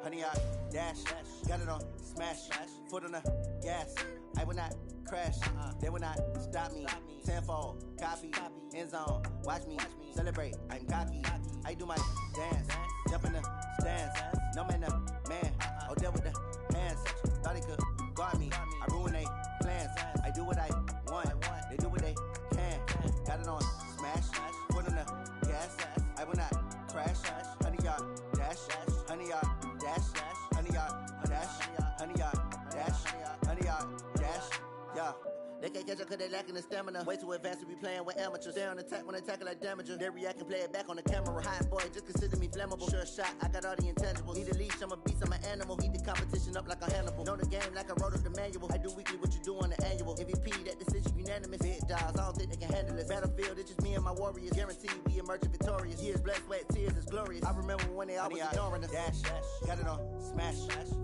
Honey, I dash, got it on smash, foot on the gas. I will not crash, they will not stop me. Tenfold, copy, end zone, watch me celebrate. I'm cocky, I do my dance, jump in the stands. No man, the man, oh, deal with the hands. Thought he could guard me, I ruin they plans. I do what I want, they do what they can. Got it on smash, foot on the gas. I will not crash, honey, y'all dash, honey, y'all dash, honey, y'all dash, honey, y'all dash, honey, y'all dash, yeah. They can't catch up cause they lacking the stamina. Way too advanced to be playing with amateurs. Stay on attack when they tackle like damager. They react and play it back on the camera. Hot boy, just consider me flammable. Sure shot, I got all the intangibles. Need a leash, I'm a beast, I'm an animal. Heat the competition up like a Hannibal. Know the game like I wrote up the manual. I do weekly what you do on the annual. MVP, that decision unanimous. Big dogs, I don't think they can handle it. Battlefield, it's just me and my warriors. Guaranteed we emerging victorious. Years, blood, sweat, tears, it's glorious. I remember when they always ignoring us. Dash, got it on smash,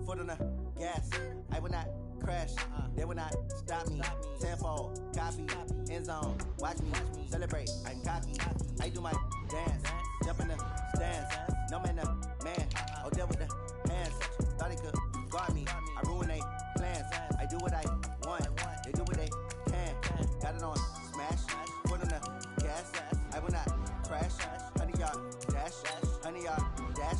foot on the gas. I will not crash, they will not stop me. Tenfold, copy, end zone, watch me celebrate. I'm cocky, I do my dance, jump in the stands. No man, the man, oh, deal with the hands. Thought he could guard me, I ruin they plans. I do what I want, they do what they can. Got it on smash, foot on the gas. I will not crash, honey, y'all dash, honey, y'all dash,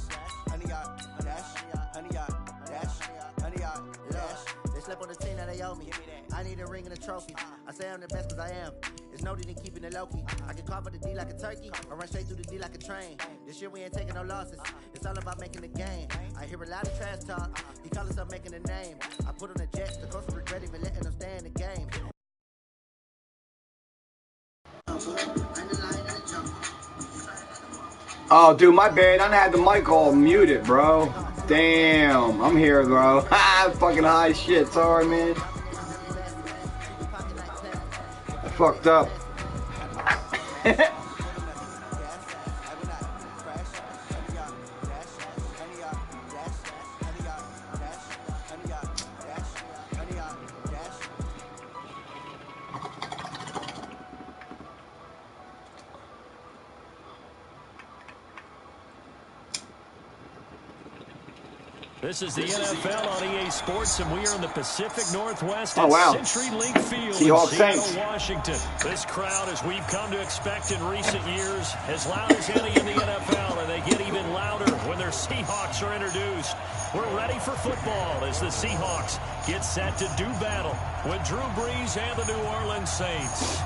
honey, y'all dash, honey, y'all dash, honey, y'all dash. Slept on the team that they owe me. I need a ring and a trophy. I say I'm the best cause I am. It's no need in keeping it low-key. I can carve up the D like a turkey or run straight through the D like a train. This year we ain't taking no losses. It's all about making the game. I hear a lot of trash talk. He call himself making a name. I put on the Jets. The coach will regret even letting them stay in the game. Oh, dude, my bad. I had the mic all muted, bro. Damn, I'm here, bro. Ha, fucking high shit. Sorry, man. I fucked up. This is the NFL on EA Sports, and we are in the Pacific Northwest at CenturyLink Field Seahawks in Seattle, Saints. Washington. This crowd, as we've come to expect in recent years, as loud as any in the NFL, and they get even louder when their Seahawks are introduced. We're ready for football as the Seahawks get set to do battle with Drew Brees and the New Orleans Saints.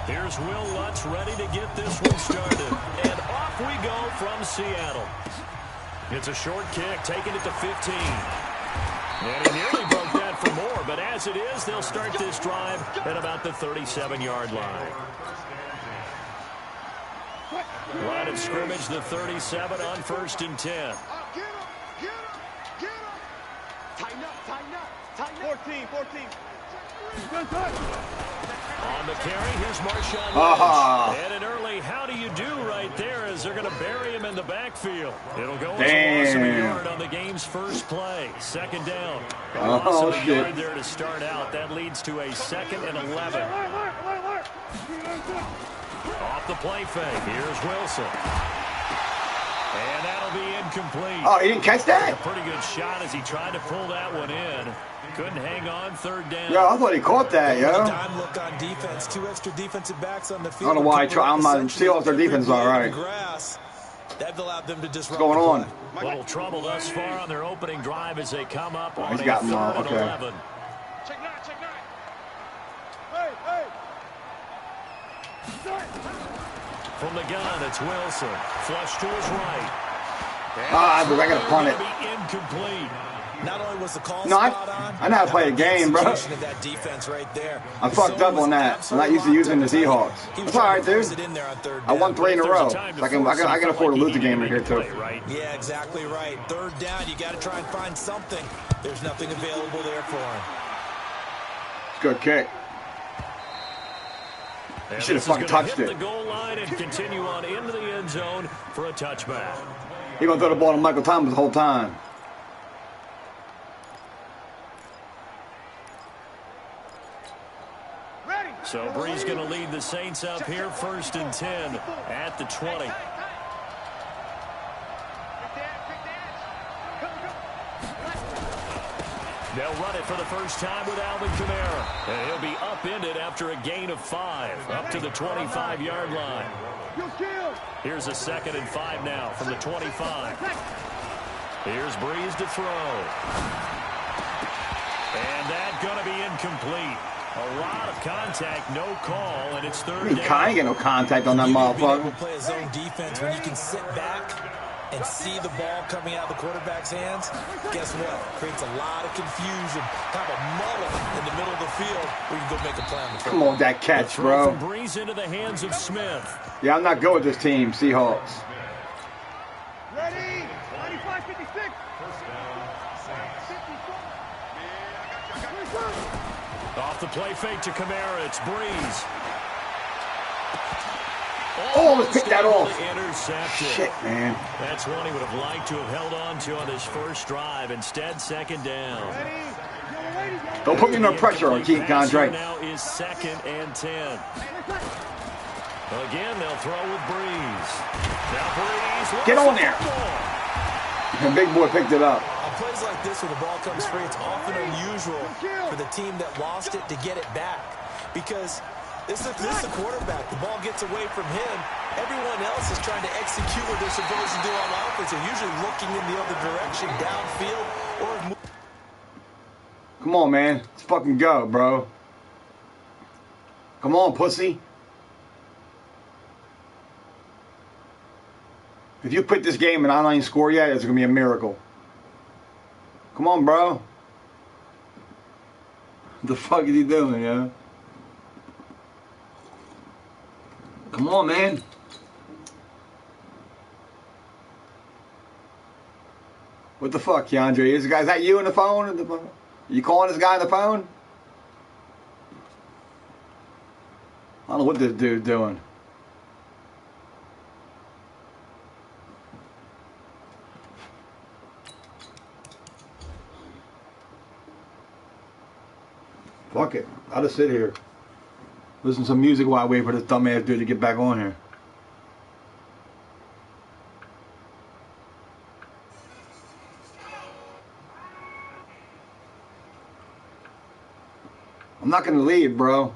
Here's Will Lutz ready to get this one started. And off we go from Seattle. It's a short kick, taking it to 15. And he nearly broke that for more, but as it is, they'll start this drive at about the 37-yard line. Line of scrimmage, the 37 on 1st and 10. Tighten up. 14. On the carry, here's Marshawn Lynch. And an early how do you do right there as they're going to bury him in the backfield. It'll go as a loss of a yard on the game's first play. Second down. A loss of a yard there to start out. That leads to a 2nd and 11. Off the play fake. Here's Wilson. And that'll be incomplete. Oh, he didn't catch that? A pretty good shot as he tried to pull that one in. Couldn't hang on third down. Yo, I thought he caught that, yo. Dime look on defense. 2 extra defensive backs on the field. I don't know why I'm not Seahawks. Their defense is all right. That allowed them to disrupt. What's going on? Little trouble thus far on their opening drive as they come up on He's a got 3rd and okay. 11. Check 9, check 9. Hey, hey. From the gun, it's Wilson. Flush to his right. I got to punt it. Incomplete. Not only was the call No, I know how to play a game, bro. That defense right there. I fucked up on that. I'm not used to using the Seahawks. It's all right, dude. I won 3 in a row. So I can afford to lose a game in here, too. Yeah, exactly right. 3rd down, you got to try and find something. There's nothing available there for him. Good kick. You should have fucking touched it. The goal line and continue on into the end zone for a touchback. He's going to throw the ball to Michael Thomas the whole time. So Bree's going to lead the Saints up here 1st and 10 at the 20. They'll run it for the first time with Alvin Kamara. And he'll be upended after a gain of 5 up to the 25-yard line. Here's a 2nd and 5 now from the 25. Here's Breeze to throw. And that's going to be incomplete. A lot of contact, no call, and it's 3rd down. I ain't get no contact on that motherfucker. Play a zone defense when you can sit back and see the ball coming out of the quarterback's hands. Guess what? Creates a lot of confusion, kind of a muddle in the middle of the field where you can go make a play on the field. Come on, that catch, bro. From Breeze into the hands of Smith. Yeah, I'm not good with this team, Seahawks. Ready? 95, 56. Off the play fake to Kamara, it's Breeze. Oh, let's pick that off. Intercepted. Shit, man. That's one he would have liked to have held on to on his first drive. Instead, 2nd down. Don't put me under pressure on Keith Gondre. Now is 2nd and 10. Again, they'll throw with Breeze. Now Breeze. Get on there. And Big Boy picked it up. On plays like this where the ball comes free, it's often unusual for the team that lost it to get it back. Because this is the quarterback. The ball gets away from him. Everyone else is trying to execute what they're supposed to do on offense. They're usually looking in the other direction, downfield, or... Come on, man. Let's fucking go, bro. Come on, pussy. If you put this game and I don't even score yet, it's going to be a miracle. Come on, bro. What the fuck is he doing, yo? Come on, man. What the fuck, Keandre? Is that you on the phone? You calling this guy on the phone? I don't know what this dude's doing. Fuck it. I'll just sit here. Listen to some music while I wait for this dumbass dude to get back on here. I'm not going to leave, bro.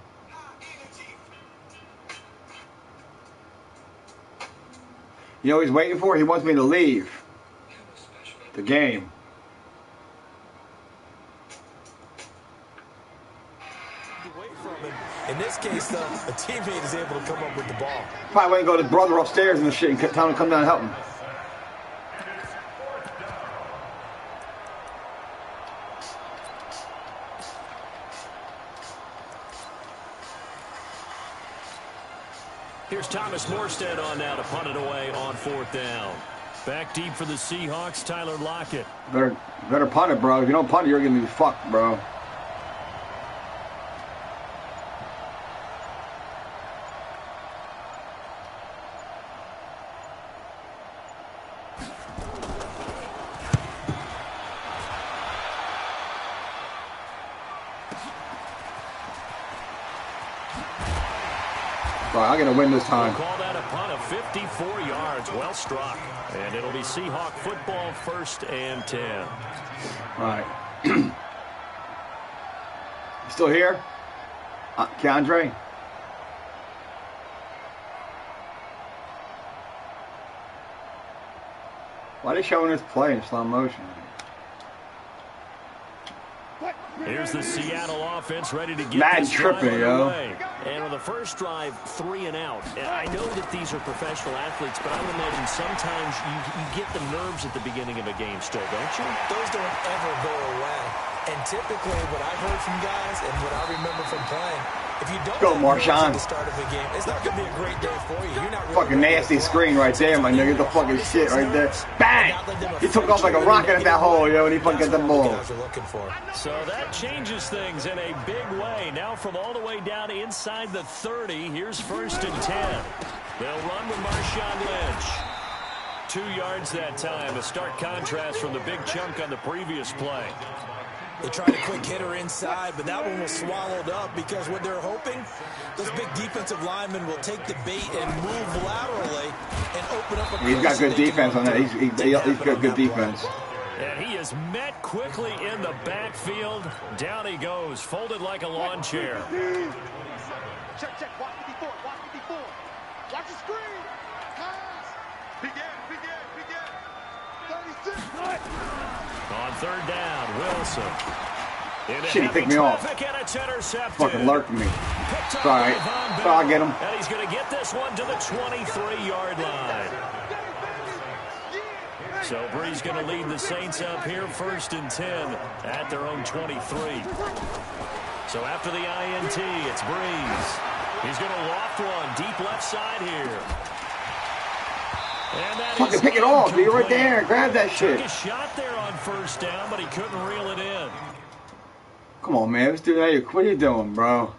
You know what he's waiting for? He wants me to leave the game. In this case, though, a teammate is able to come up with the ball. Probably went and go to his brother upstairs and shit and tell him to come down and help him. Here's Thomas Morstead on now to punt it away on 4th down. Back deep for the Seahawks, Tyler Lockett. Better punt it, bro. If you don't punt it, you're going to be fucked, bro. I'm going to win this time. We'll call that a punt of 54 yards. Well struck. And it'll be Seahawk football, 1st and 10. All right. Still here? Keandre? Why are they showing this play in slow motion? Here's the Seattle offense ready to get Madden this tripping, yo. away. And on the first drive, 3 and out. And I know that these are professional athletes, but I would imagine sometimes you get the nerves at the beginning of a game still, don't you? Those don't ever go away. And typically what I've heard from guys and what I remember from playing, if you don't go, have Marshawn. at the start of a game, it's not going to be a great day for you. You're not really Fucking nasty screen right there, my nigga. The fucking shit right there. Bang! He took off like a rocket at that hole, yo, and he fucking got the ball. So that changes things in a big way. Now from all the way down inside the 30, here's 1st and 10. They'll run with Marshawn Lynch. 2 yards that time. A stark contrast from the big chunk on the previous play. They tried a quick hitter inside, but that one was swallowed up because what they're hoping, those big defensive linemen will take the bait and move laterally and open up a. He's got good defense on that. He's got good defense. And he is met quickly in the backfield. Down he goes, folded like a lawn chair. Check, check. Watch me before. Watch me before. Watch the screen. Pass. Begin. 36. On 3rd down, Wilson. Shit, he picked me off. Fucking lurking me. It's all right. I'll get him. And he's going to get this one to the 23-yard line. So Bree's going to lead the Saints up here, 1st and 10 at their own 23. So after the INT, it's Breeze. He's going to loft one deep left side here. Fucking pick it off, dude. Right there. Grab that shit. Took a shot there on 1st down, but he couldn't reel it in. Come on, man. Let's do that. What are you doing, bro?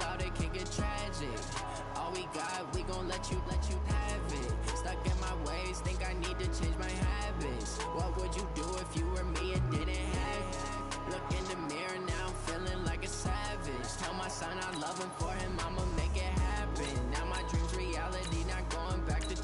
Out, it can get tragic. All we got, we gon' let you have it. Stuck in my ways, think I need to change my habits. What would you do if you were me and didn't have it? Look in the mirror now, I'm feeling like a savage. Tell my son I love him, for him I'ma make it happen. Now my dream's reality, not going back to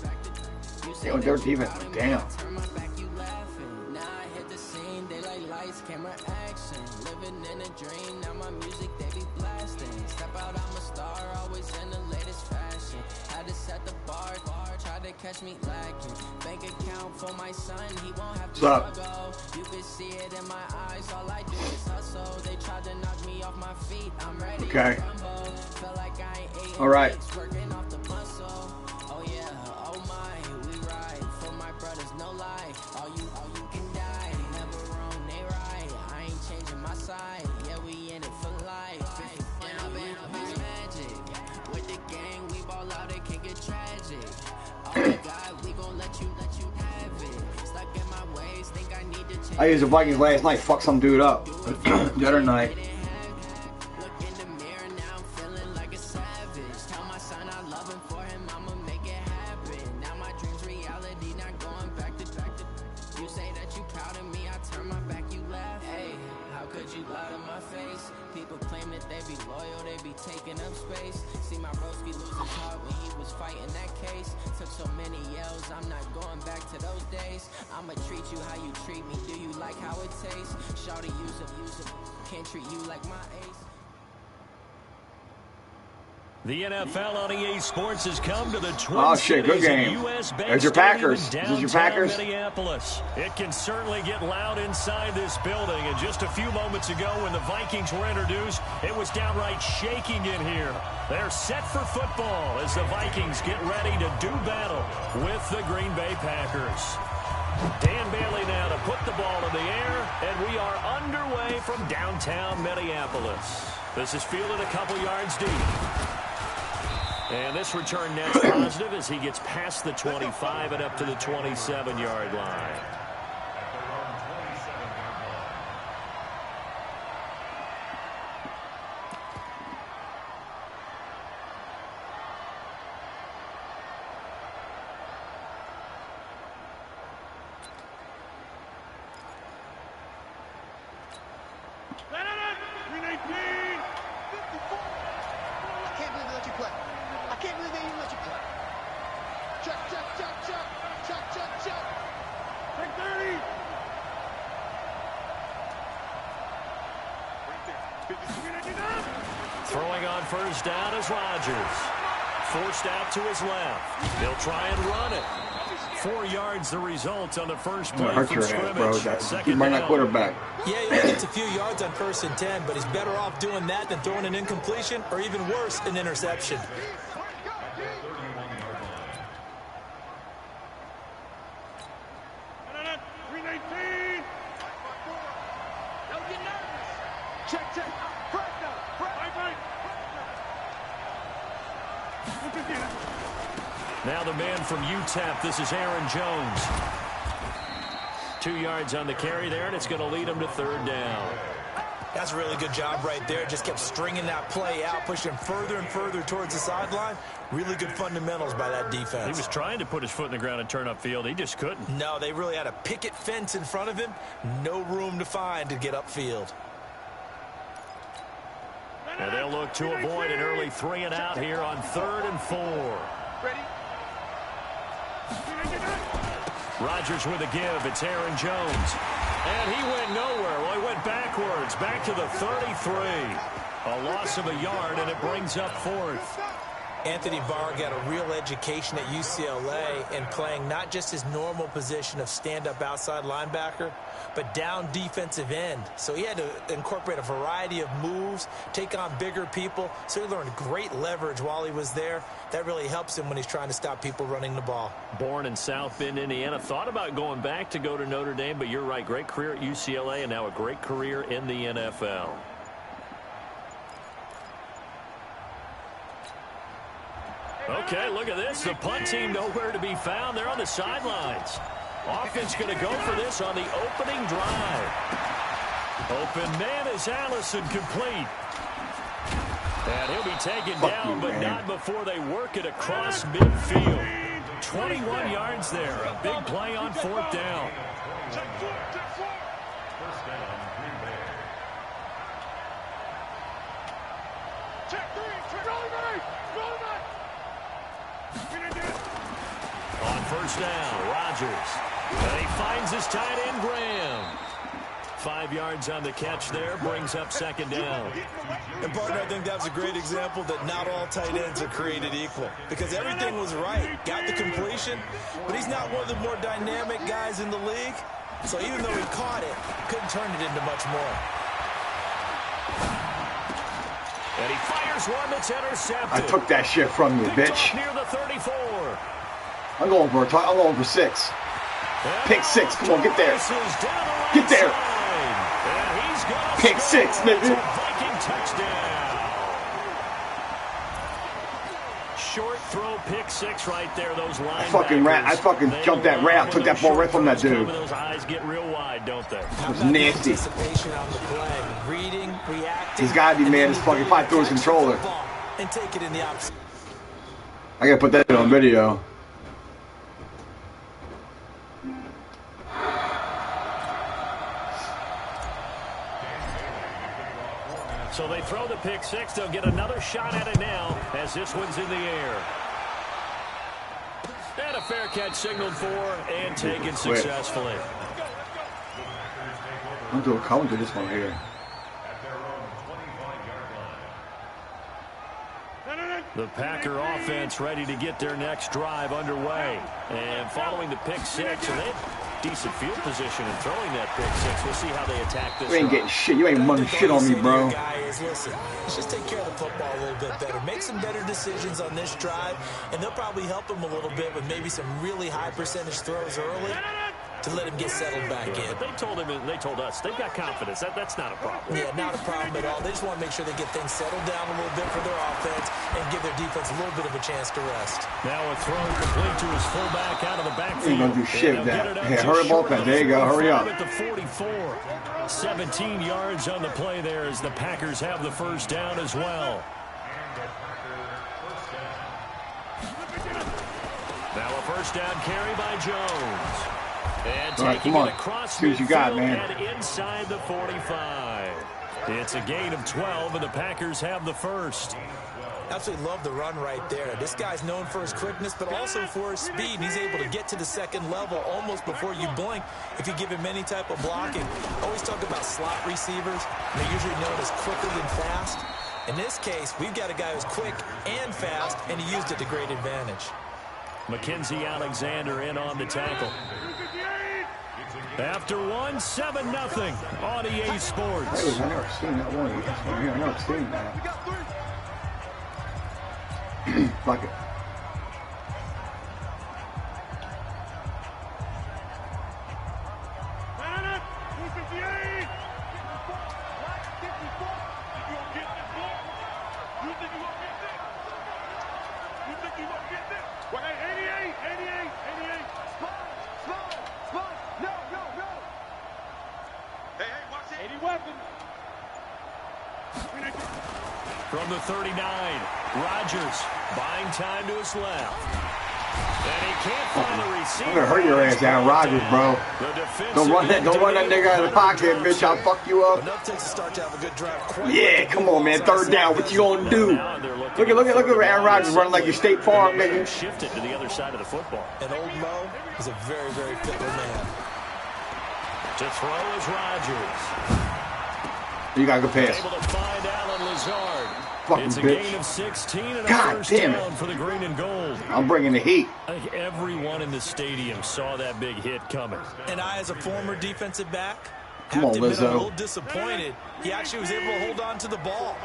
you say their defense, damn. turn my back, you laughing. Now I hit the scene, they like lights, camera, action. Living in a dream, now my music they be blasting. Step out, I'm a star, always in the latest fashion. Had to set the bar, try to catch me lacking. Bank account for my son, he won't have to struggle. You can see it in my eyes, all I do is hustle. They tried to knock me off my feet, I'm ready to rumble. Feel like I ain't ate all right. working off the muscle. Oh yeah, oh my, we ride for my brothers, no lie. All you can die, never wrong, they right. I ain't changing my side, yeah, we in it for life. With the gang, we ball out, it can get tragic. Oh my God, we gon' let you have it. Stuck in my ways, think I need to change. I used the Vikings last night, fuck some dude up. The other night. Look in the mirror now, I'm feeling like a savage. Tell my son I love him, for him I'ma make it happen. Now my dream's reality, not going back to. You say that you proud of me, I turn my back, you laugh. Hey, how could you lie to my face? people claim that they be loyal, they be taking up space. See my broski lose his heart when he was fighting that case. Took so many yells, I'm not going back to those days. I'ma treat you how you treat me, do you like how it tastes? Shawty use up, can't treat you like my ace. The NFL on EA Sports has come to the Twin Oh shit, good game. There's your Packers. Is this your Packers? Minneapolis. It can certainly get loud inside this building. And just a few moments ago when the Vikings were introduced, it was downright shaking in here. They're set for football as the Vikings get ready to do battle with the Green Bay Packers. Dan Bailey now to put the ball in the air, and we are underway from downtown Minneapolis. This is fielded a couple yards deep. And this return net's positive as he gets past the 25 and up to the 27-yard line. Throwing on first down is Rodgers. Forced out to his left. He'll try and run it. 4 yards the result on the first play from scrimmage. He might not quarterback. Yeah, he gets a few yards on 1st and 10, but he's better off doing that than throwing an incompletion or even worse, an interception. Now the man from UTEP, this is Aaron Jones. 2 yards on the carry there, and it's going to lead him to 3rd down. That's a really good job right there. Just kept stringing that play out, pushing further and further towards the sideline. Really good fundamentals by that defense. He was trying to put his foot in the ground and turn upfield. He just couldn't. No, they really had a picket fence in front of him. No room to find to get upfield. And they'll look to avoid an early 3 and out here on 3rd and 4. Ready? Rodgers with a give. It's Aaron Jones. And he went nowhere. Well, he went backwards. Back to the 33. A loss of a yard, and it brings up 4th. Anthony Barr got a real education at UCLA in playing not just his normal position of stand-up outside linebacker, but down defensive end. So he had to incorporate a variety of moves, take on bigger people. So he learned great leverage while he was there. That really helps him when he's trying to stop people running the ball. Born in South Bend, Indiana. Thought about going back to go to Notre Dame, but you're right. Great career at UCLA and now a great career in the NFL. Okay, look at this. The punt team nowhere to be found. They're on the sidelines. Offense going to go for this on the opening drive. Open man is Allison complete. And he'll be taken down, but not before they work it across midfield. 21 yards there. A big play on 4th down. On 1st down, Rodgers. And he finds his tight end, Graham. 5 yards on the catch there, brings up 2nd down. And, partner, I think that was a great example that not all tight ends are created equal. Because everything was right. Got the completion, but he's not one of the more dynamic guys in the league. So even though he caught it, couldn't turn it into much more. And he fires one that's intercepted. I took that shit from you, bitch. Near the 34. I'm going for 6. Pick 6. Come on, get there. Get there. Pick 6, nigga. Viking touchdown. Short throw, pick 6 right there. Those linebackers. I fucking jumped that route. Took that ball right from that dude. Those eyes get real wide, don't they? It was nasty. Anticipation on the play, reading, reacting. He's gotta be mad as fucking probably threw his controller. And take it in the opposite. I gotta put that on video. So they throw the pick six. They'll get another shot at it now as this one's in the air. And a fair catch signaled for and taken successfully. I'm doing coming to this one here. The Packer offense ready to get their next drive underway. And following the pick six, and they have decent field position in throwing that pick six. We'll see how they attack this. You ain't getting shit. You ain't running shit on me, bro. Listen, let's just take care of the football a little bit better. Make some better decisions on this drive, and they'll probably help them a little bit with maybe some really high percentage throws early to let him get settled back in. But they told him, and they told us, they've got confidence. That's not a problem. Yeah, not a problem at all. They just want to make sure they get things settled down a little bit for their offense and give their defense a little bit of a chance to rest. Now a throw complete to his fullback out of the backfield. Ain't gonna do shit with that. Hey, hurry up, offense. There you go. Hurry up. At the 44. 17 yards on the play there as the Packers have the first down as well. Now a first down carry by Jones. And taking it across see what you got, man. And inside the 45. It's a gain of 12, and the Packers have the first. Absolutely love the run right there. This guy's known for his quickness, but also for his speed. He's able to get to the second level almost before you blink if you give him any type of blocking. Always talk about slot receivers. They're usually known as quicker than fast. In this case, we've got a guy who's quick and fast, and he used it to great advantage. Mackenzie Alexander in on the tackle. After 1, 7-0 on EA Sports. Hey, I never seen that one. I never seen that. Fuck it. From the 39, Rodgers buying time to his left. And he can't find the receiver. I'm gonna hurt your ass, Aaron Rodgers, bro. Don't run that nigga out of the pocket, bitch. I'll fuck you up. Enough takes to start to have a good drive. Yeah, come on, man. Third down. What you gonna do? Look at Aaron Rodgers running like your State Farm, nigga. Shifted to the other side of the football. And old Mo is a very, very fickle man. To throw is Rodgers. You got a good pass. Able to find Alan Lazard. Fucking it's a bitch. gain of 16 and a God first damn down it. for the green and gold. I'm bringing the heat. I think everyone in the stadium saw that big hit coming. And I, as a former defensive back, Come on, have to admit I'm a Lizzo. little disappointed. He actually was able to hold on to the ball.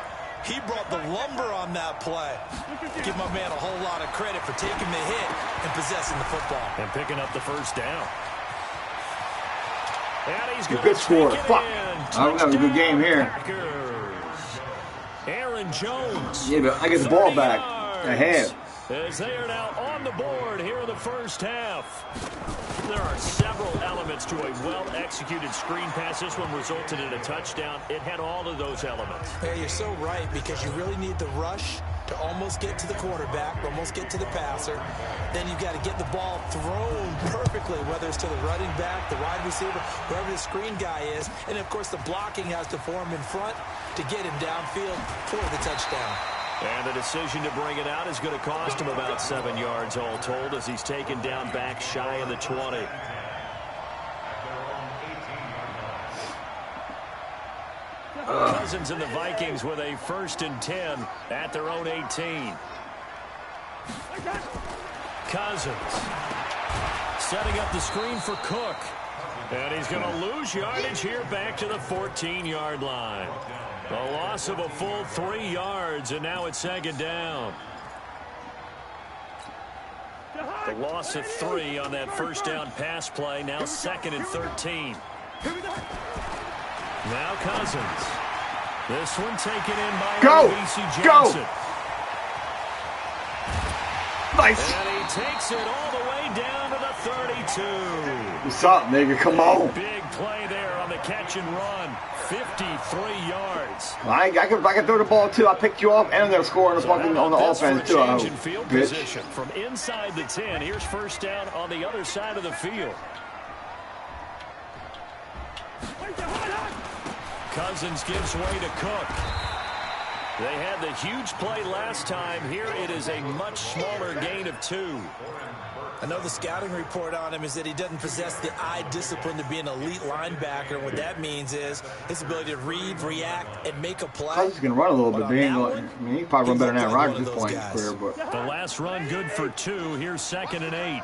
He brought the lumber on that play. Give my man a whole lot of credit for taking the hit and possessing the football. And picking up the first down. And he's going Good to score. take it Fuck. in. I don't have a good game here. Packers. Aaron Jones. Yeah, but I get the ball back. I have. As they are now on the board here in the first half. There are several elements to a well-executed screen pass. This one resulted in a touchdown. It had all of those elements. Yeah, you're so right, because you really need the rush to almost get to the quarterback, almost get to the passer. Then you've got to get the ball thrown perfectly, whether it's to the running back, the wide receiver, wherever the screen guy is. And, of course, the blocking has to form in front to get him downfield for the touchdown. And the decision to bring it out is going to cost him about 7 yards all told as he's taken down back shy of the 20. Cousins and the Vikings with a 1st and 10 at their own 18. Cousins setting up the screen for Cook. And he's going to lose yardage here back to the 14-yard line. A loss of a full 3 yards, and now it's 2nd down. The loss of 3 on that first down pass play, now 2nd and 13. Now Cousins. This one taken in by B.C. Johnson. Nice. And he takes it all the way down to the 32. What's up, nigga? Come on. Big play there on the catch and run. 53 yards. I can throw the ball too. I picked you off, and I'm gonna score on the fucking on the offense too. Change in field Bitch. position from inside the 10. Here's first down on the other side of the field. Cousins gives way to Cook. They had the huge play last time. Here it is a much smaller gain of 2. I know the scouting report on him is that he doesn't possess the eye discipline to be an elite linebacker. What that means is his ability to read, react, and make a play. Cousins can run a little bit, but he can probably run better than Aaron Rodgers at this point in his career. But the last run good for 2. Here's 2nd and 8.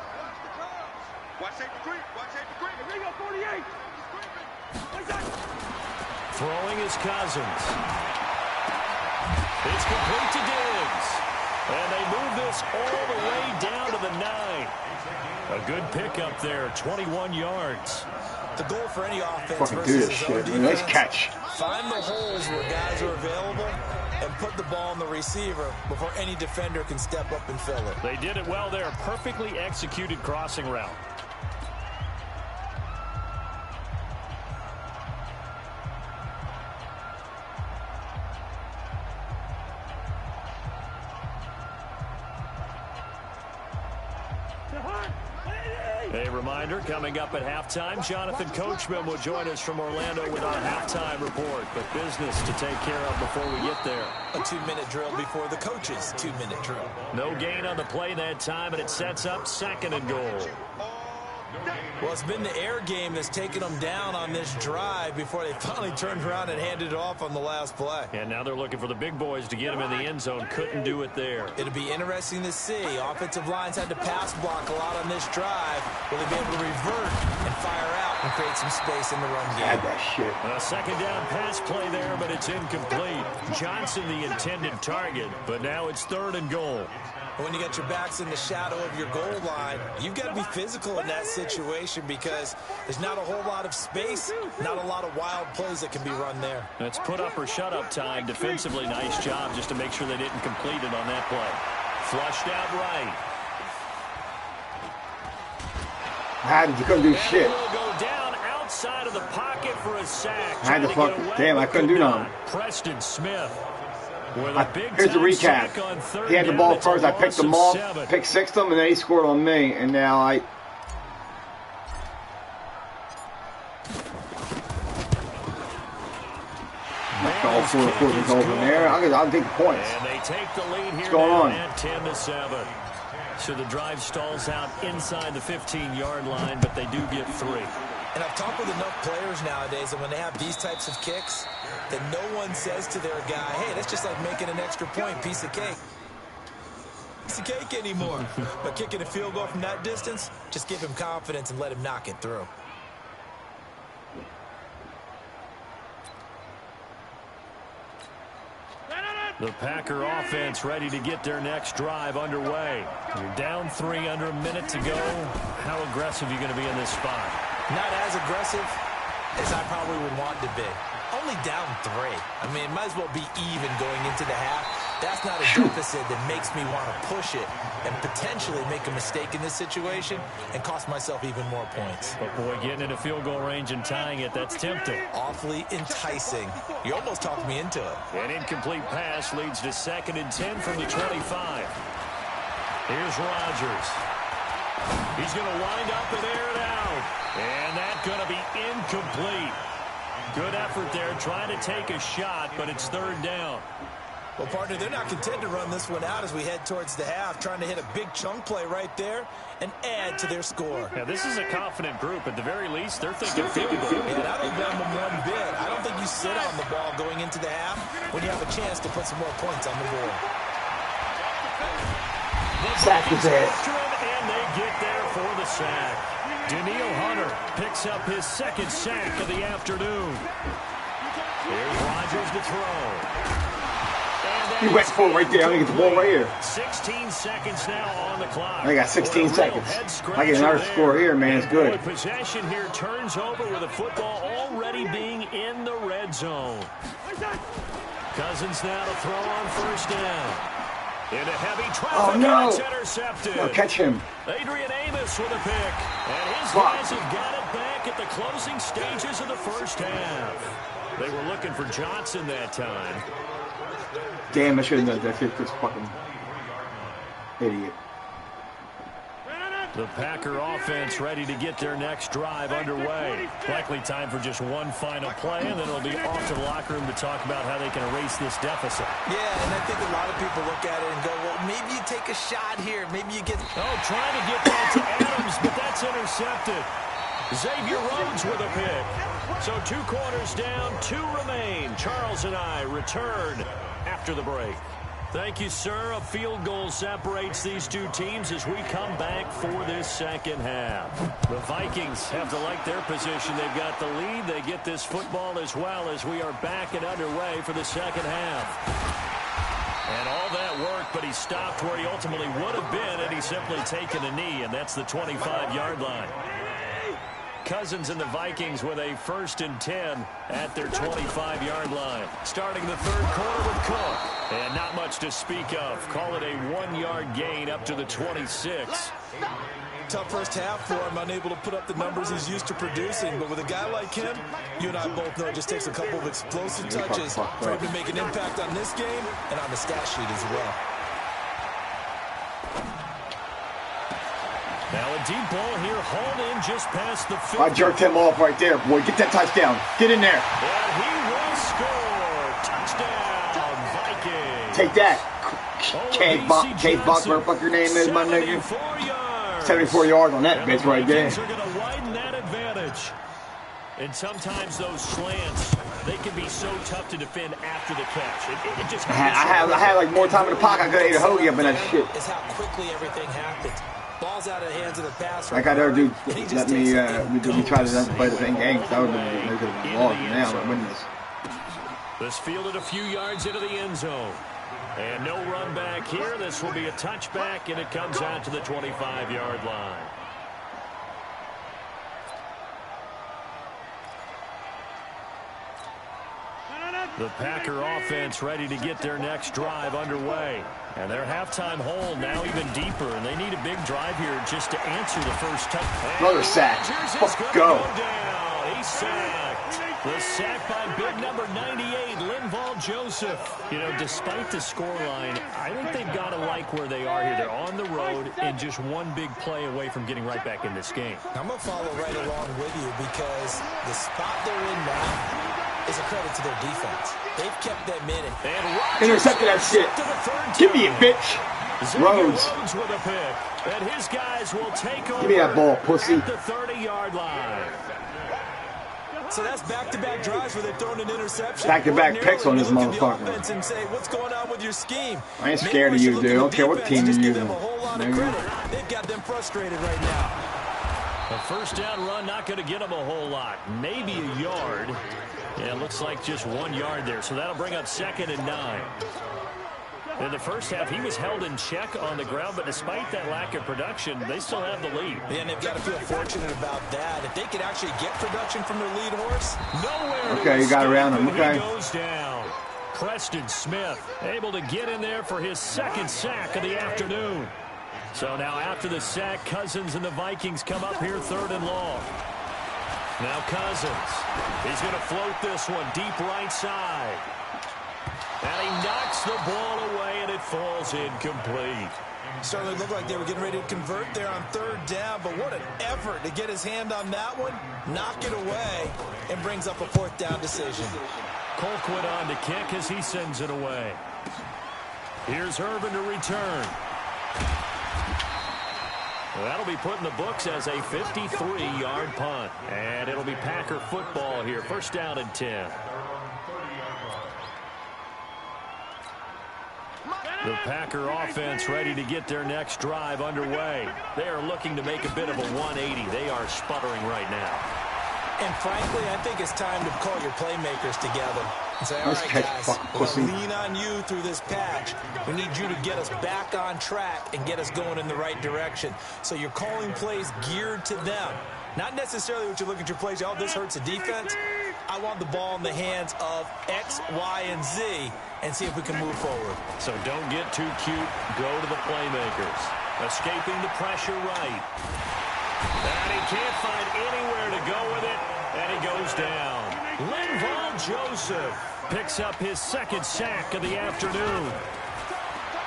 Throwing is Cousins. It's complete to Diggs. And they move this all the way down to the 9. A good pickup there, 21 yards. The goal for any offense fucking do versus this his own shit. defense, Nice catch. find the holes where guys are available and put the ball on the receiver before any defender can step up and fill it. They did it well there. Perfectly executed crossing route. A reminder, coming up at halftime, Jonathan Coachman will join us from Orlando with our halftime report. But business to take care of before we get there. A 2-minute drill before the coach's 2-minute drill. No gain on the play that time, and it sets up 2nd and goal. Well, it's been the air game that's taken them down on this drive before they finally turned around and handed it off on the last play. And now they're looking for the big boys to get him in the end zone. Couldn't do it there. It'll be interesting to see. Offensive lines had to pass block a lot on this drive. Will they be able to revert and fire out and create some space in the run game? Had that shit. A 2nd down pass play there, but it's incomplete. Johnson the intended target, but now it's 3rd and goal. When you got your backs in the shadow of your goal line, you've got to be physical in that situation because there's not a whole lot of space, not a lot of wild plays that can be run there. That's put up or shut up time. Defensively, nice job just to make sure they didn't complete it on that play. Flushed out right. You couldn't do shit. Will go down outside of the pocket for a sack. I had to fuck. Damn, I couldn't do nothing. Preston Smith. Here's the recap. He had the ball first. I picked him off, picked 6 them, and then he scored on me. And now I... all 4 quarters over there. I'll take the points. And they take the lead here. What's going on? At 10-7. So the drive stalls out inside the 15-yard line, but they do get 3. And I've talked with enough players nowadays that when they have these types of kicks, that no one says to their guy, hey, that's just like making an extra point, piece of cake. Piece of cake anymore. But kicking a field goal from that distance, just give him confidence and let him knock it through. The Packer offense ready to get their next drive underway. You're down 3 under a minute to go. How aggressive are you going to be in this spot? Not as aggressive as I probably would want to be. Only down 3. I mean, it might as well be even going into the half. That's not a deficit that makes me want to push it and potentially make a mistake in this situation and cost myself even more points. But boy, getting into field goal range and tying it, that's tempting. Awfully enticing. You almost talked me into it. An incomplete pass leads to 2nd and 10 from the 25. Here's Rodgers. He's going to wind up and air it out. And that's going to be incomplete. Good effort there, trying to take a shot, but it's 3rd down. Well, partner, they're not content to run this one out as we head towards the half, trying to hit a big chunk play right there and add to their score. Yeah, this is a confident group. At the very least, they're thinking field goal. And I don't blame them one bit. I don't think you sit on the ball going into the half when you have a chance to put some more points on the board. Sack his ass. And they get there for the sack. Daniil Hunter picks up his 2nd sack of the afternoon. Here's Rodgers to throw. He went full right there. I'm going to get the ball right here. 16 seconds now on the clock. I got 16 seconds. I get another score here, man. It's good. Possession here turns over with the football already being in the red zone. Cousins now to throw on 1st down. Into heavy traffic. Oh, no. It's intercepted. No, catch him. Adrian Amos with a pick. And his guys have got it back at the closing stages of the 1st half. They were looking for Johnson that time. Damn, I shouldn't have done that. This fucking idiot. The Packer offense ready to get their next drive underway. Likely time for just one final play, and then it'll be off to the locker room to talk about how they can erase this deficit. Yeah, and I think a lot of people look at it and go, well, maybe you take a shot here. Maybe you get... Oh, trying to get that to Adams, but that's intercepted. Xavier Rhodes with a pick. So 2 quarters down, 2 remain. Charles and I return after the break. Thank you, sir. A field goal separates these 2 teams as we come back for this second half. The Vikings have to like their position. They've got the lead. They get this football as well as we are back and underway for the second half. And all that work, but he stopped where he ultimately would have been, and he's simply taken a knee, and that's the 25-yard line. Cousins and the Vikings with a 1st and 10 at their 25-yard line. Starting the 3rd quarter with Cook. And not much to speak of. Call it a 1-yard gain up to the 26. Tough first half for him, unable to put up the numbers he's used to producing. But with a guy like him, you and I both know it just takes a couple of explosive touches for him to make an impact on this game and on the stat sheet as well. Now a deep ball here, hauled in just past the 50. I jerked him off right there, boy. Get that touchdown. Get in there. And he will score. Touchdown, Vikings. Take that. Case Box, whatever the fuck your name is, my nigga. 74 yards on that bitch right there. Are going to widen that advantage. And sometimes those slants, they can be so tough to defend after the catch. It just I had like more time in the pocket. I could have ate a hoagie up in that shit. Is how quickly everything happens. Ball's out of the hands of the passer. Like I never do. Let me we try to play the same game. That would have been lost now. I win this. This fielded a few yards into the end zone. And no run back here. This will be a touchback, and it comes out to the 25-yard line. The Packer offense ready to get their next drive underway. And their halftime hole now even deeper, and they need a big drive here just to answer the first touchdown. Another sack. Let's go. He's sacked. The sack by big number 98, Linval Joseph. You know, despite the scoreline, I think they've got to like where they are here. They're on the road and just one big play away from getting right back in this game. I'm going to follow right along with you because the spot they're in now is a credit to their defense. They've kept them in it. Intercepted that shit. Give me it, bitch. Rhodes with a pick. And his guys will take over. Give me that ball, pussy. At the 30-yard line. So that's back-to-back drives where they're throwing an interception. Back-to-back picks on this motherfucker. And say, what's going on with your scheme? I ain't scared of you, dude. I don't care what team you're using. They've got them frustrated right now. A first down run, not going to get them a whole lot. Maybe a yard. Yeah, it looks like just 1 yard there. So that'll bring up 2nd and 9. In the first half, he was held in check on the ground, but despite that lack of production, they still have the lead. Yeah, and they've got to feel fortunate about that. If they could actually get production from their lead horse. Nowhere. Okay, you got around him. Okay. He goes down. Preston Smith able to get in there for his 2nd sack of the afternoon. So now after the sack, Cousins and the Vikings come up here 3rd and long. Now Cousins. He's going to float this one deep right side. And he knocks the ball away, and it falls incomplete. Certainly looked like they were getting ready to convert there on 3rd down, but what an effort to get his hand on that one, knock it away, and brings up a 4th down decision. Colquitt on to kick as he sends it away. Here's Irvin to return. That'll be put in the books as a 53-yard punt. And it'll be Packer football here. 1st down and 10. The Packer offense ready to get their next drive underway. They are looking to make a bit of a 180. They are sputtering right now. And frankly, I think it's time to call your playmakers together and say, all right, guys, we're going to lean on you through this patch. We need you to get us back on track and get us going in the right direction. So you're calling plays geared to them. Not necessarily what you look at your plays, oh, this hurts the defense. I want the ball in the hands of X, Y, and Z and see if we can move forward. So don't get too cute. Go to the playmakers. Escaping the pressure right. And he can't find anywhere to go with it, and he goes down. Linval Joseph picks up his 2nd sack of the afternoon.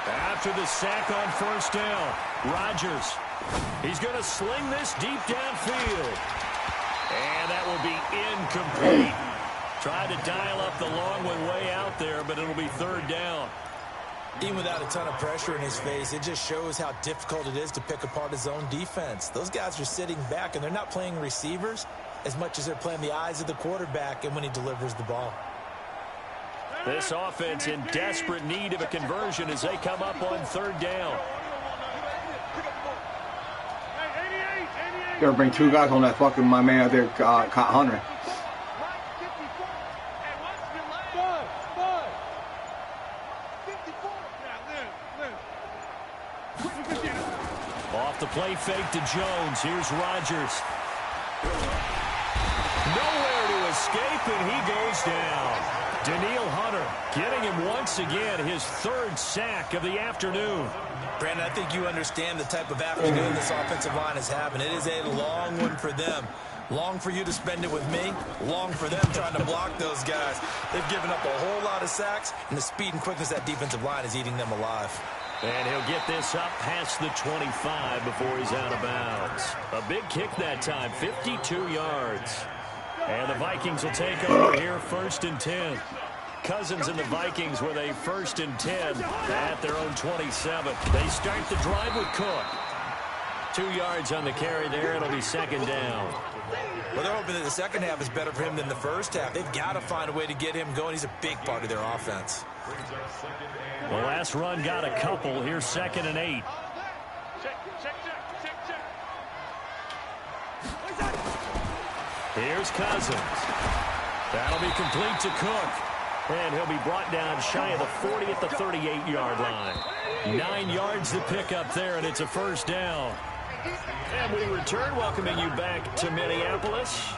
After the sack on 1st down, Rodgers He's going to sling this deep downfield. And that will be incomplete. Tried to dial up the long one way out there, but it'll be third down. Even without a ton of pressure in his face, it just shows how difficult it is to pick apart his own defense. Those guys are sitting back, and they're not playing receivers as much as they're playing the eyes of the quarterback and when he delivers the ball. This offense in desperate need of a conversion as they come up on third down. You gotta bring two guys on that fucking my man out there, Hunter. Off the play fake to Jones. Here's Rodgers. Nowhere to escape, and he goes down. Daniil Hunter getting him once again, his third sack of the afternoon. Brandon, I think you understand the type of afternoon this offensive line is having. It is a long one for them. Long for you to spend it with me. Long for them trying to block those guys. They've given up a whole lot of sacks, and the speed and quickness of that defensive line is eating them alive. And he'll get this up past the 25 before he's out of bounds. A big kick that time, 52 yards. And the Vikings will take over here, 1st and 10. Cousins and the Vikings with a 1st and 10 at their own 27. They start the drive with Cook. 2 yards on the carry there. It'll be second down. Well, they're hoping that the second half is better for him than the first half. They've got to find a way to get him going. He's a big part of their offense. The last run got a couple. Here's 2nd and 8. Here's Cousins. That'll be complete to Cook. And he'll be brought down shy of the 40 at the 38-yard line. 9 yards to pick up there, and it's a first down. And we return, welcoming you back to Minneapolis.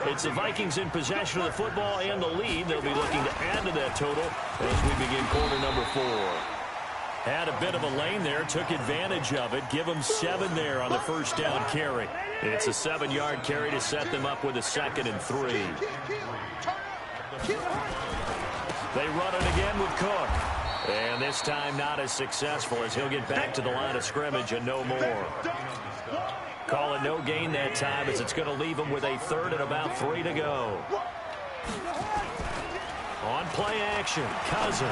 It's the Vikings in possession of the football and the lead. They'll be looking to add to that total as we begin quarter number 4. Had a bit of a lane there, took advantage of it. Give them 7 there on the first down carry. It's a 7-yard carry to set them up with a 2nd and 3. They run it again with Cook. And this time not as successful as he'll get back to the line of scrimmage and no more. Call it no gain that time as it's going to leave him with a 3rd and about 3 to go. On play action, Cousins.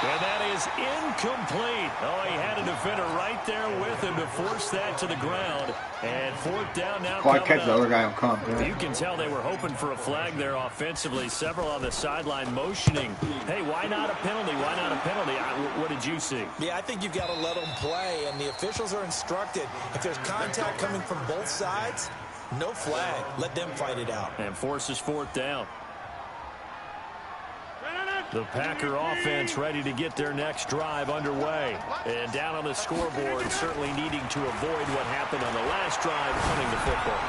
And that is incomplete. Oh, he had a defender right there with him to force that to the ground. And 4th down now. Oh, I catch the other guy on comp. Yeah. You can tell they were hoping for a flag there offensively. Several on the sideline motioning. Hey, why not a penalty? Why not a penalty? What did you see? Yeah, I think you've got to let them play. And the officials are instructed, if there's contact coming from both sides, no flag. Let them fight it out. And forces 4th down. The Packer offense ready to get their next drive underway. And down on the scoreboard, certainly needing to avoid what happened on the last drive, punting the football.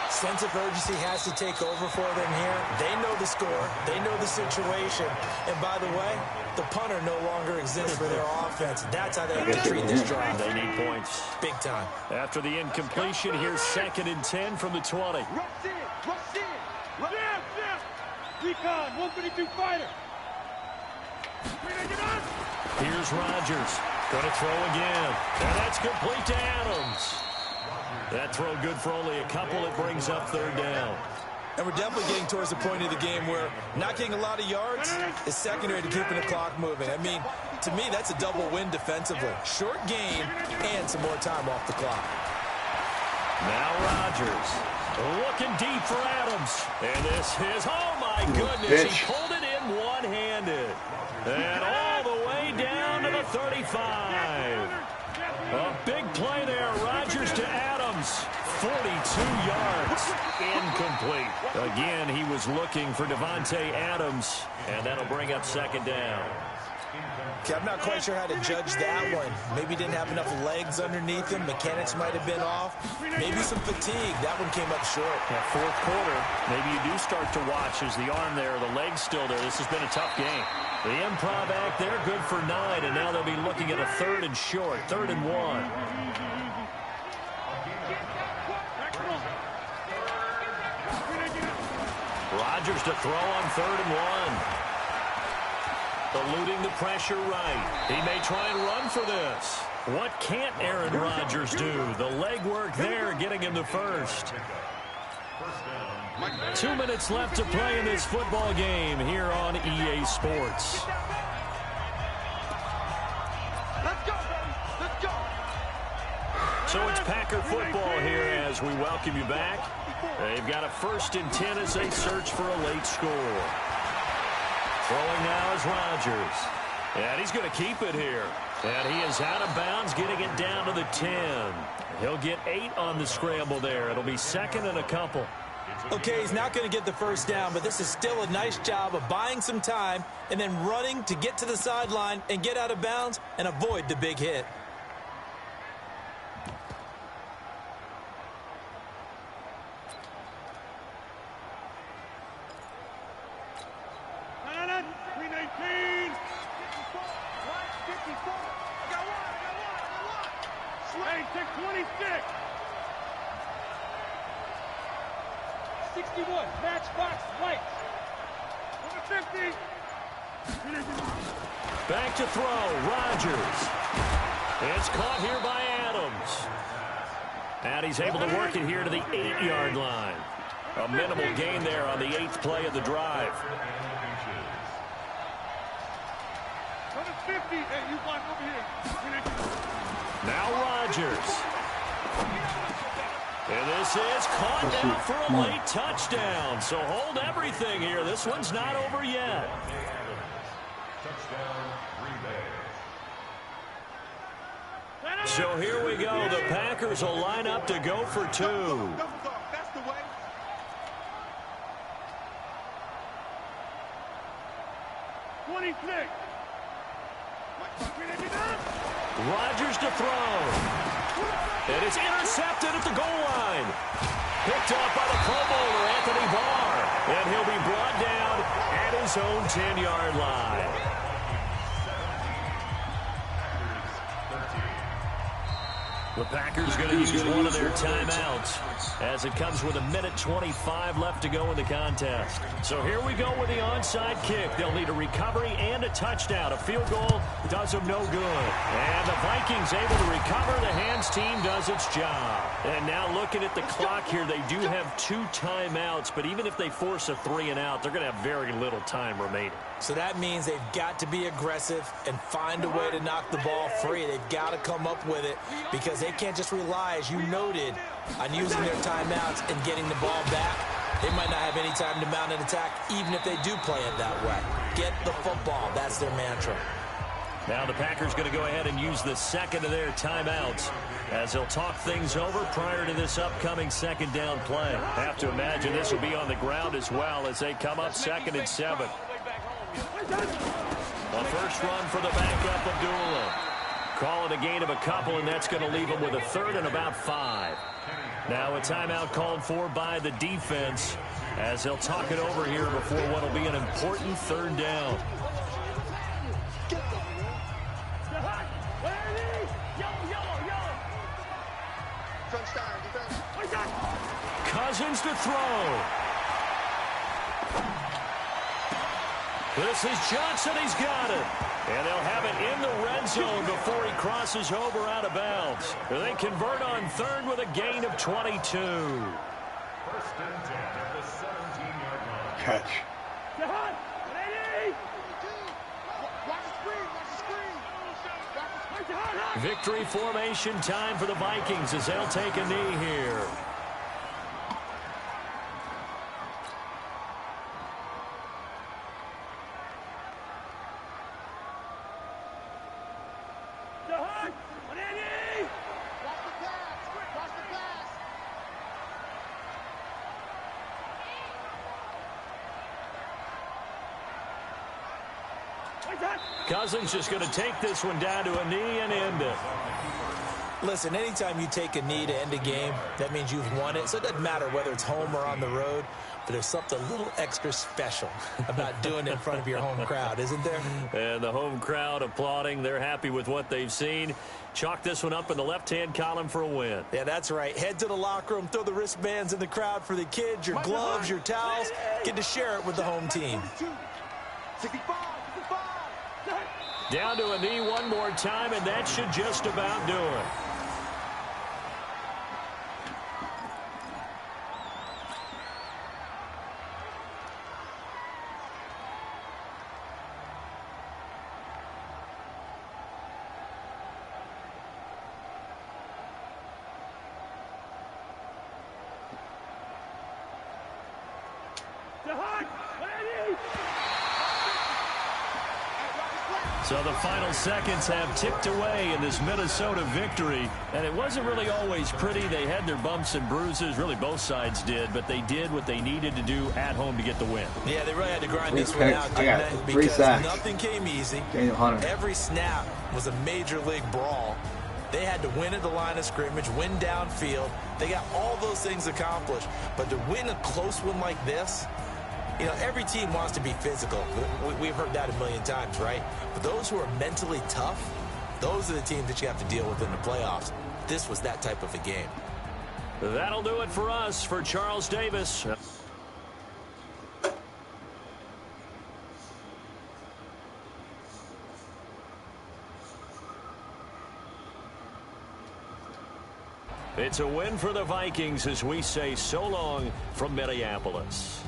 Sense of urgency has to take over for them here. They know the score. They know the situation. And by the way, the punter no longer exists for their offense. That's how they have to treat this drive. They need points. Big time. After the incompletion, here's 2nd and 10 from the 20. Recon, 132 fighter. Here's Rodgers. Going to throw again. And that's complete to Adams. That throw good for only a couple. It brings up 3rd down. And we're definitely getting towards the point of the game where not getting a lot of yards is secondary to keeping the clock moving. I mean, to me, that's a double win defensively. Short game and some more time off the clock. Now Rodgers. Looking deep for Adams. And this is, oh my goodness, he pulled it in one-handed. And all the way down to the 35. A big play there, Rodgers to Adams. 42 yards, incomplete. Again, he was looking for Devontae Adams, and that'll bring up 2nd down. Okay, I'm not quite sure how to judge that one. Maybe didn't have enough legs underneath him. Mechanics might have been off. Maybe some fatigue. That one came up short. That 4th quarter, maybe you do start to watch as the arm there, the leg's still there. This has been a tough game. The improv act there, good for 9, and now they'll be looking at a 3rd and short, 3rd and 1. Rodgers to throw on 3rd and 1. Eluding the pressure right. He may try and run for this. What can't Aaron Rodgers do? The legwork there getting him the first. 2 minutes left to play in this football game here on EA Sports. Let's go, baby. Let's go. So it's Packer football here as we welcome you back. They've got a 1st and 10 as they search for a late score. Throwing now is Rodgers. And he's going to keep it here. And he is out of bounds, getting it down to the 10. He'll get 8 on the scramble there. It'll be 2nd and a couple. Okay, he's not going to get the first down, but this is still a nice job of buying some time and then running to get to the sideline and get out of bounds and avoid the big hit. Back to throw, Rodgers. It's caught here by Adams. And he's able to work it here to the 8-yard line. A minimal gain there on the 8th play of the drive. Now Rodgers. And this is caught down for a late touchdown. So hold everything here. This one's not over yet. So here we go. The Packers will line up to go for 2. That's the way. Rodgers to throw. And it's intercepted at the goal line. Picked up by the Pro Bowler, Anthony Barr. And he'll be brought down at his own 10-yard line. The Packers going to use one of their timeouts as it comes with 1:25 left to go in the contest. So here we go with the onside kick. They'll need a recovery and a touchdown. A field goal does them no good. And the Vikings able to recover. The hands team does its job. And now looking at the clock here, they do have 2 timeouts, but even if they force a 3-and-out, they're going to have very little time remaining. So that means they've got to be aggressive and find a way to knock the ball free. They've got to come up with it because they can't just rely, as you noted, on using their timeouts and getting the ball back. They might not have any time to mount an attack, even if they do play it that way. Get the football. That's their mantra. Now the Packers going to go ahead and use the 2nd of their timeouts as they'll talk things over prior to this upcoming 2nd down play. Have to imagine this will be on the ground as well as they come up 2nd and 7. The first run for the backup, Abdullah. Call it a gain of a couple, and that's going to leave them with a 3rd and about 5. Now a timeout called for by the defense as they'll talk it over here before what will be an important 3rd down. Cousins to throw. This is Johnson. He's got it. And they'll have it in the red zone before he crosses over out of bounds. They convert on 3rd with a gain of 22. 1st and 10 at the 17-yard line. Catch. Victory formation time for the Vikings as they'll take a knee here. Cousins just going to take this one down to a knee and end it. Listen, anytime you take a knee to end a game, that means you've won it. So it doesn't matter whether it's home or on the road, but there's something a little extra special about doing it in front of your home crowd, isn't there? And the home crowd applauding. They're happy with what they've seen. Chalk this one up in the left-hand column for a win. Yeah, that's right. Head to the locker room, throw the wristbands in the crowd for the kids, your gloves, your towels. Get to share it with the home team. Down to a knee one more time, and that should just about do it. So the final seconds have ticked away in this Minnesota victory. And it wasn't really always pretty. They had their bumps and bruises. Really, both sides did. But they did what they needed to do at home to get the win. Yeah, they really had to grind this one out, didn't they? Because nothing came easy. Every snap was a major league brawl. They had to win at the line of scrimmage, win downfield. They got all those things accomplished. But to win a close one like this, you know, every team wants to be physical. We've heard that a million times, right? But those who are mentally tough, those are the teams that you have to deal with in the playoffs. This was that type of a game. That'll do it for us. For Charles Davis. It's a win for the Vikings as we say so long from Minneapolis.